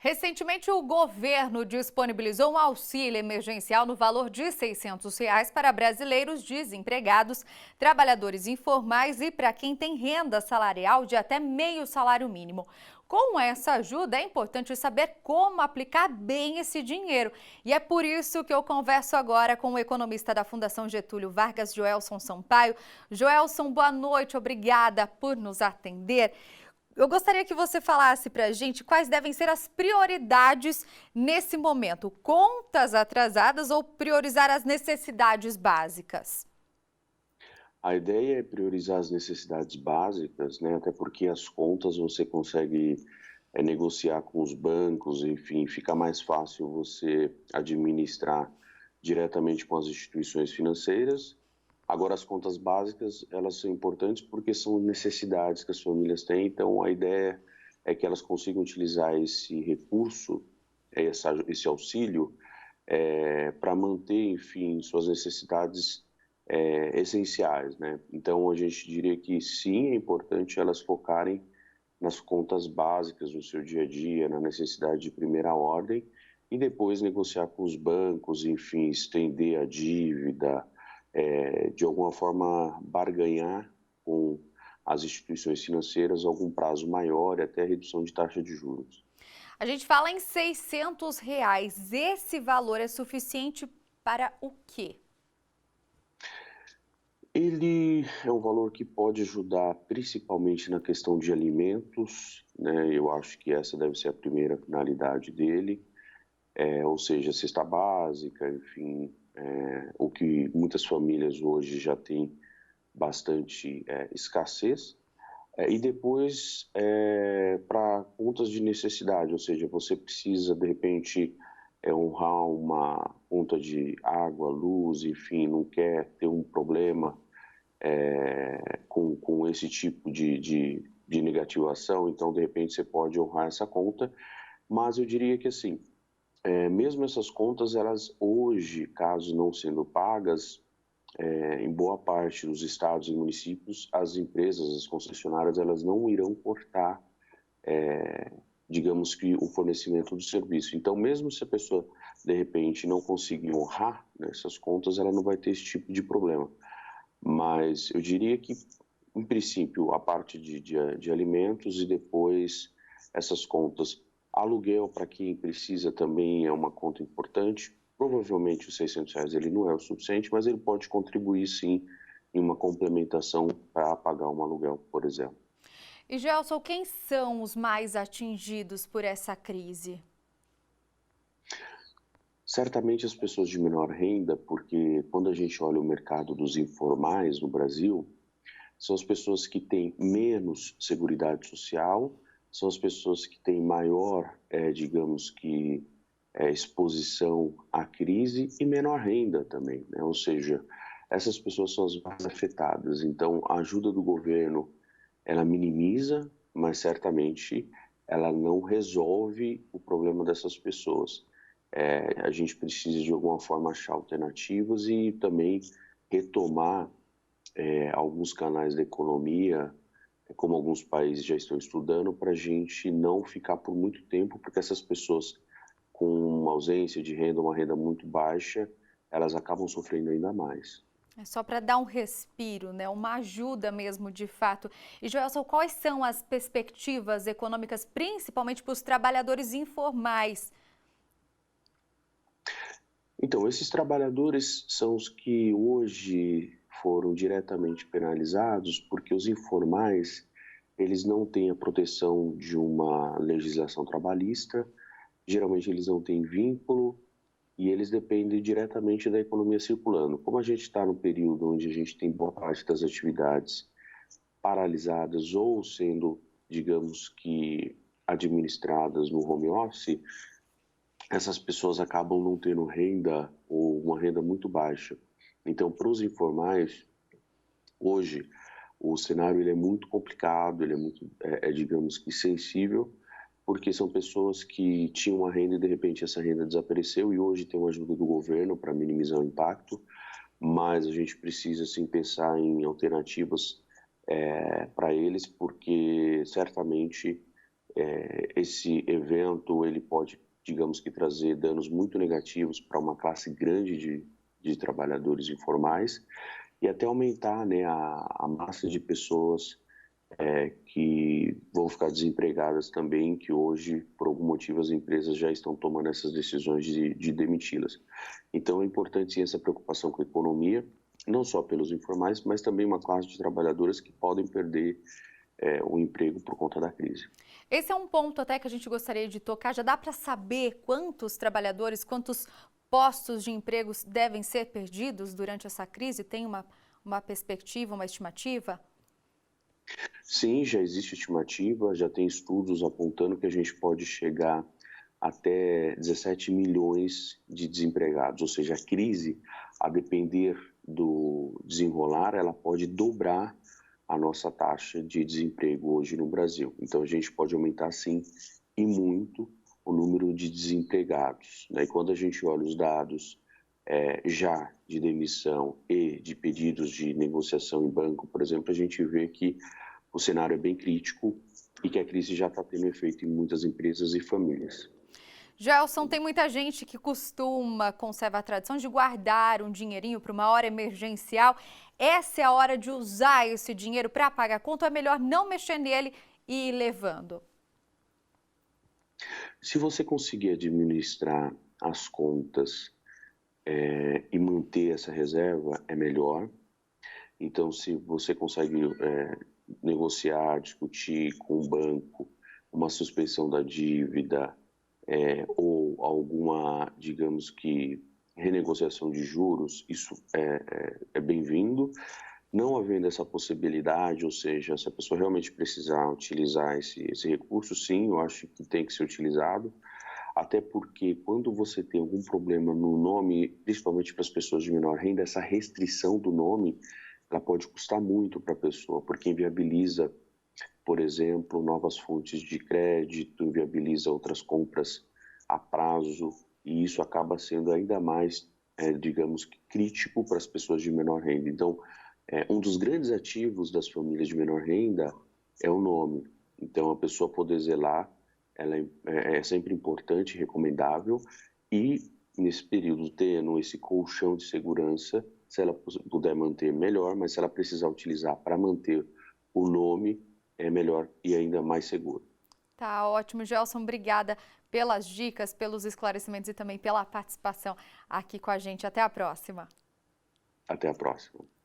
Recentemente, o governo disponibilizou um auxílio emergencial no valor de R$ 600 para brasileiros desempregados, trabalhadores informais e para quem tem renda salarial de até meio salário mínimo. Com essa ajuda, é importante saber como aplicar bem esse dinheiro. E é por isso que eu converso agora com o economista da Fundação Getúlio Vargas, Joelson Sampaio. Joelson, boa noite, obrigada por nos atender. Eu gostaria que você falasse para a gente quais devem ser as prioridades nesse momento: contas atrasadas ou priorizar as necessidades básicas? A ideia é priorizar as necessidades básicas, né? Até porque as contas você consegue negociar com os bancos, enfim, fica mais fácil você administrar diretamente com as instituições financeiras. Agora, as contas básicas, elas são importantes porque são necessidades que as famílias têm, então a ideia é que elas consigam utilizar esse recurso, esse auxílio, para manter, enfim, suas necessidades essenciais, né? Então, a gente diria que sim, é importante elas focarem nas contas básicas do seu dia a dia, na necessidade de primeira ordem, e depois negociar com os bancos, enfim, estender a dívida, de alguma forma barganhar com as instituições financeiras algum prazo maior e até redução de taxa de juros. A gente fala em R$ 600. Esse valor é suficiente para o quê? Ele é um valor que pode ajudar principalmente na questão de alimentos, né? Eu acho que essa deve ser a primeira finalidade dele, ou seja, cesta básica, enfim, o que muitas famílias hoje já têm bastante escassez. E depois, para contas de necessidade, ou seja, você precisa, de repente, honrar uma conta de água, luz, enfim, não quer ter um problema com esse tipo de negativação, então, de repente, você pode honrar essa conta, mas eu diria que, assim, mesmo essas contas, elas hoje, caso não sendo pagas, em boa parte dos estados e municípios, as empresas, as concessionárias, elas não irão cortar, digamos que, o fornecimento do serviço. Então, mesmo se a pessoa, de repente, não conseguir honrar nessas contas, ela não vai ter esse tipo de problema. Mas eu diria que, em princípio, a parte de alimentos e depois essas contas. Aluguel, para quem precisa, também é uma conta importante. Provavelmente os R$ 600 ele não é o suficiente, mas ele pode contribuir, sim, em uma complementação para pagar um aluguel, por exemplo. E, Gelson, quem são os mais atingidos por essa crise? Certamente as pessoas de menor renda, porque quando a gente olha o mercado dos informais no Brasil, são as pessoas que têm menos seguridade social, são as pessoas que têm maior, digamos que, exposição à crise e menor renda também, né? Ou seja, essas pessoas são as mais afetadas. Então, a ajuda do governo, ela minimiza, mas certamente ela não resolve o problema dessas pessoas. A gente precisa, de alguma forma, achar alternativas e também retomar alguns canais da economia, como alguns países já estão estudando, para a gente não ficar por muito tempo, porque essas pessoas com uma ausência de renda, uma renda muito baixa, elas acabam sofrendo ainda mais. É só para dar um respiro, né? Uma ajuda mesmo, de fato. E, Joelson, quais são as perspectivas econômicas, principalmente para os trabalhadores informais? Então, esses trabalhadores são os que hoje foram diretamente penalizados, porque os informais, eles não têm a proteção de uma legislação trabalhista, geralmente eles não têm vínculo e eles dependem diretamente da economia circulando. Como a gente está no período onde a gente tem boa parte das atividades paralisadas ou sendo, digamos que, administradas no home office, essas pessoas acabam não tendo renda ou uma renda muito baixa. Então, para os informais, hoje, o cenário ele é muito complicado, ele é muito, digamos que, sensível, porque são pessoas que tinham uma renda e, de repente, essa renda desapareceu e hoje tem uma ajuda do governo para minimizar o impacto, mas a gente precisa, sim, pensar em alternativas para eles, porque certamente esse evento ele pode, digamos que, trazer danos muito negativos para uma classe grande de trabalhadores informais e até aumentar, né, a massa de pessoas que vão ficar desempregadas também, que hoje, por algum motivo, as empresas já estão tomando essas decisões de demiti-las. Então, é importante sim, essa preocupação com a economia, não só pelos informais, mas também uma classe de trabalhadoras que podem perder o emprego por conta da crise. Esse é um ponto até que a gente gostaria de tocar. Já dá para saber quantos trabalhadores, quantos postos de empregos devem ser perdidos durante essa crise? Tem uma perspectiva, uma estimativa? Sim, já existe estimativa, já tem estudos apontando que a gente pode chegar até 17 milhões de desempregados, ou seja, a crise, a depender do desenrolar, ela pode dobrar a nossa taxa de desemprego hoje no Brasil. Então a gente pode aumentar sim e muito o número de desempregados, né? E quando a gente olha os dados já de demissão e de pedidos de negociação em banco, por exemplo, a gente vê que o cenário é bem crítico e que a crise já está tendo efeito em muitas empresas e famílias. Gelson, tem muita gente que conserva a tradição de guardar um dinheirinho para uma hora emergencial. Essa é a hora de usar esse dinheiro para pagar a conta, ou é melhor não mexer nele e ir levando? Se você conseguir administrar as contas e manter essa reserva, é melhor. Então, se você consegue negociar, discutir com o banco uma suspensão da dívida ou alguma, digamos que, renegociação de juros, isso é bem-vindo. Não havendo essa possibilidade, ou seja, se a pessoa realmente precisar utilizar esse recurso, sim, eu acho que tem que ser utilizado, até porque quando você tem algum problema no nome, principalmente para as pessoas de menor renda, essa restrição do nome, ela pode custar muito para a pessoa, porque inviabiliza, por exemplo, novas fontes de crédito, inviabiliza outras compras a prazo, e isso acaba sendo ainda mais, digamos, crítico para as pessoas de menor renda. Então, um dos grandes ativos das famílias de menor renda é o nome. Então, a pessoa poder zelar, ela é sempre importante, recomendável, e nesse período tendo esse colchão de segurança, se ela puder manter, melhor, mas se ela precisar utilizar para manter o nome, é melhor e ainda mais seguro. Tá ótimo, Gelson. Obrigada pelas dicas, pelos esclarecimentos e também pela participação aqui com a gente. Até a próxima. Até a próxima.